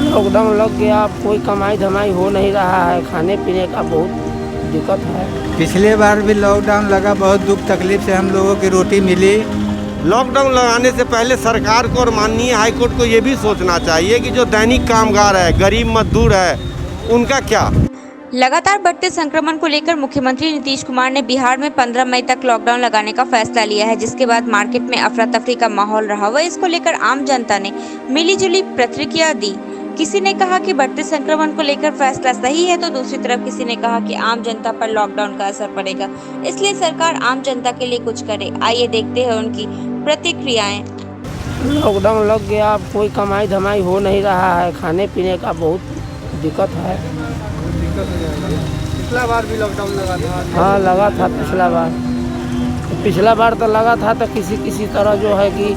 Lockdown लग गया, अब कोई कमाई धमाई हो नहीं रहा है, खाने पीने का बहुत दिक्कत है। पिछले बार भी लॉकडाउन लगा, बहुत दुख तकलीफ से हम लोगों की रोटी मिली। लॉकडाउन लगाने से पहले सरकार को और माननीय हाईकोर्ट को ये भी सोचना चाहिए कि जो दैनिक कामगार है, गरीब मजदूर है, उनका क्या। लगातार बढ़ते संक्रमण को लेकर मुख्यमंत्री नीतीश कुमार ने बिहार में 15 मई तक लॉकडाउन लगाने का फैसला लिया है, जिसके बाद मार्केट में अफरा तफरी का माहौल रहा। वह इसको लेकर आम जनता ने मिलीजुली प्रतिक्रिया दी। किसी ने कहा कि बढ़ते संक्रमण को लेकर फैसला सही है, तो दूसरी तरफ किसी ने कहा कि आम जनता पर लॉकडाउन का असर पड़ेगा, इसलिए सरकार आम जनता के लिए कुछ करे। आइए देखते हैं उनकी प्रतिक्रियाएं। लॉकडाउन लग गया, अब कोई कमाई धमाई हो नहीं रहा है, खाने पीने का बहुत दिक्कत है। पिछला बार भी लॉकडाउन लगा था? हाँ लगा था पिछला बार तो लगा था, तो किसी तरह जो है कि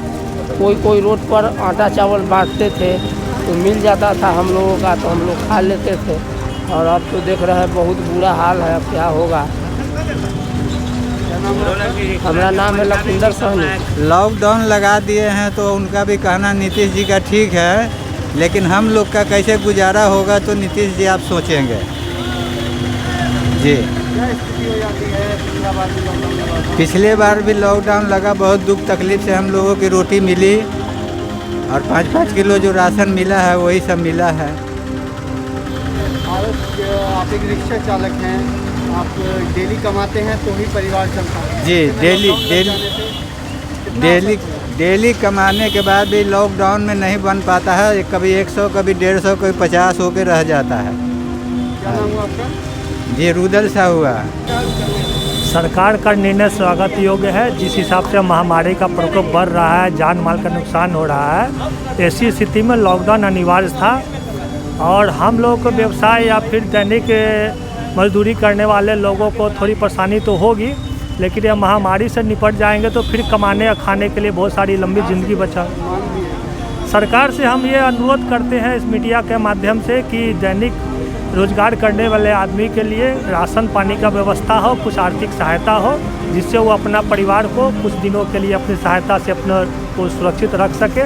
कोई रोड पर आटा चावल बांटते थे तो मिल जाता था हम लोगों का, तो हम लोग खा लेते थे। और अब तो देख रहे हैं बहुत बुरा हाल है, अब क्या होगा। हमारा नाम है लखिंदर सहनी। लॉकडाउन लगा दिए हैं तो उनका भी कहना नीतीश जी का ठीक है, लेकिन हम लोग का कैसे गुजारा होगा तो नीतीश जी आप सोचेंगे जी। क्या स्थिति हो जाती है? पिछले बार भी लॉकडाउन लगा, बहुत दुख तकलीफ से हम लोगों की रोटी मिली और 5-5 किलो जो राशन मिला है वही सब मिला है। आप एक रिक्शा चालक हैं, आप डेली कमाते हैं तो ही परिवार चलता है? जी, डेली कमाने के बाद भी लॉकडाउन में नहीं बन पाता है, कभी 100 कभी 150 कभी 50 होकर रह जाता है। क्या नाम हुआ आपका? जी रुदल सा हुआ। सरकार का निर्णय स्वागत योग्य है। जिस हिसाब से महामारी का प्रकोप बढ़ रहा है, जान माल का नुकसान हो रहा है, ऐसी स्थिति में लॉकडाउन अनिवार्य था। और हम लोग को व्यवसाय या फिर दैनिक मजदूरी करने वाले लोगों को थोड़ी परेशानी तो होगी, लेकिन यह महामारी से निपट जाएंगे तो फिर कमाने या खाने के लिए बहुत सारी लंबी ज़िंदगी बचा। सरकार से हम ये अनुरोध करते हैं इस मीडिया के माध्यम से कि दैनिक रोजगार करने वाले आदमी के लिए राशन पानी का व्यवस्था हो, कुछ आर्थिक सहायता हो, जिससे वो अपना परिवार को कुछ दिनों के लिए अपनी सहायता से अपने को सुरक्षित रख सके।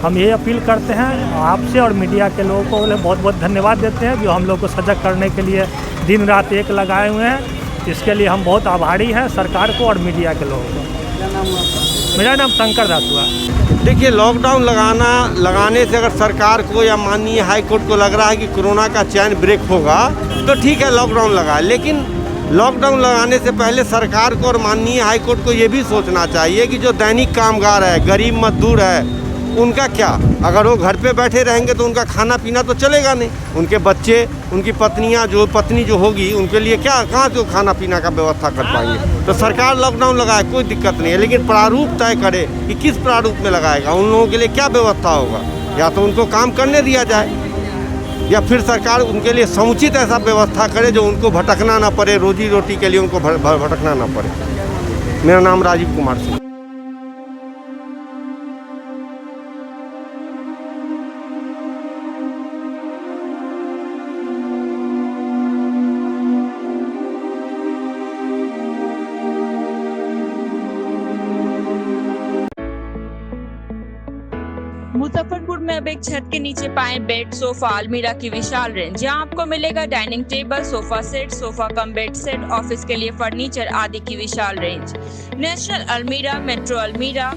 हम ये अपील करते हैं आपसे और मीडिया के लोगों को बहुत बहुत धन्यवाद देते हैं जो हम लोग को सजग करने के लिए दिन रात एक लगाए हुए हैं। इसके लिए हम बहुत आभारी हैं सरकार को और मीडिया के लोगों को। क्या नाम हुआ आपका? मेरा नाम शंकर दास हुआ। देखिए, लॉकडाउन लगाने से अगर सरकार को या माननीय हाईकोर्ट को लग रहा है कि कोरोना का चैन ब्रेक होगा तो ठीक है, लॉकडाउन लगाए। लेकिन लॉकडाउन लगाने से पहले सरकार को और माननीय हाईकोर्ट को ये भी सोचना चाहिए कि जो दैनिक कामगार है, गरीब मजदूर है, उनका क्या। अगर वो घर पे बैठे रहेंगे तो उनका खाना पीना तो चलेगा नहीं, उनके बच्चे, उनकी पत्नी जो होगी, उनके लिए कहाँ से खाना पीना का व्यवस्था कर पाएंगे। तो सरकार लॉकडाउन लगाए, कोई दिक्कत नहीं है, लेकिन प्रारूप तय करे कि किस प्रारूप में लगाएगा, उन लोगों के लिए क्या व्यवस्था होगा। या तो उनको काम करने दिया जाए या फिर सरकार उनके लिए समुचित ऐसा व्यवस्था करे जो उनको भटकना ना पड़े, रोजी रोटी के लिए उनको भटकना ना पड़े। मेरा नाम राजीव कुमार सिंह। मुजफ्फरपुर में अब एक छत के नीचे पाएं बेड, सोफा, अलमीरा की विशाल रेंज। जहां आपको मिलेगा dining table, sofa set, sofa cum bed set, office के लिए फर्नीचर आदि की विशाल रेंज। नेशनल अलमीरा, मेट्रो अलमीरा,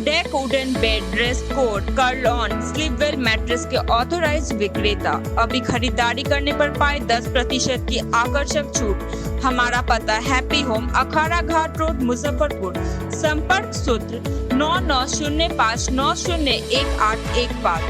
deck wooden bed, rest coat, Kurlon, sleep well mattress के ऑथोराइज्ड विक्रेता। अभी खरीदारी करने पर पाए 10% की आकर्षक छूट। हमारा पता हैप्पी होम, अखाड़ा घाट रोड, मुजफ्फरपुर। संपर्क सूत्र 9905901815।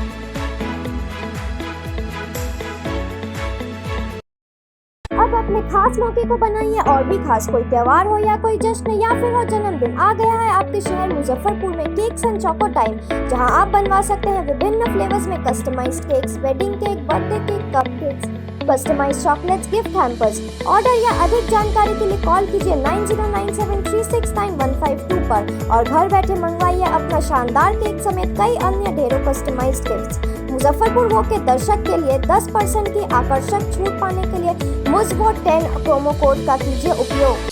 अब अपने खास मौके को बनाइए और भी खास। कोई त्योहार हो या कोई जश्न या फिर हो जन्मदिन, आ गया है आपके शहर मुजफ्फरपुर में केक्स एंड चोको टाइम, जहां आप बनवा सकते हैं विभिन्न फ्लेवर्स में customised cakes, wedding cake, birthday cake, cupcakes, customised chocolates, gift hampers. Order या अधिक जानकारी के लिए कॉल कीजिए 9097369152 पर और घर बैठे मंगवाइए अपना शानदार केक समेत कई अन्य ढेरों कस्टमाइज्ड गिफ्ट्स। मुजफ्फरपुर वो के दर्शक के लिए 10% की आकर्षक छूट पाने के लिए मुझ वो 10 प्रोमो कोड का कीजिए उपयोग।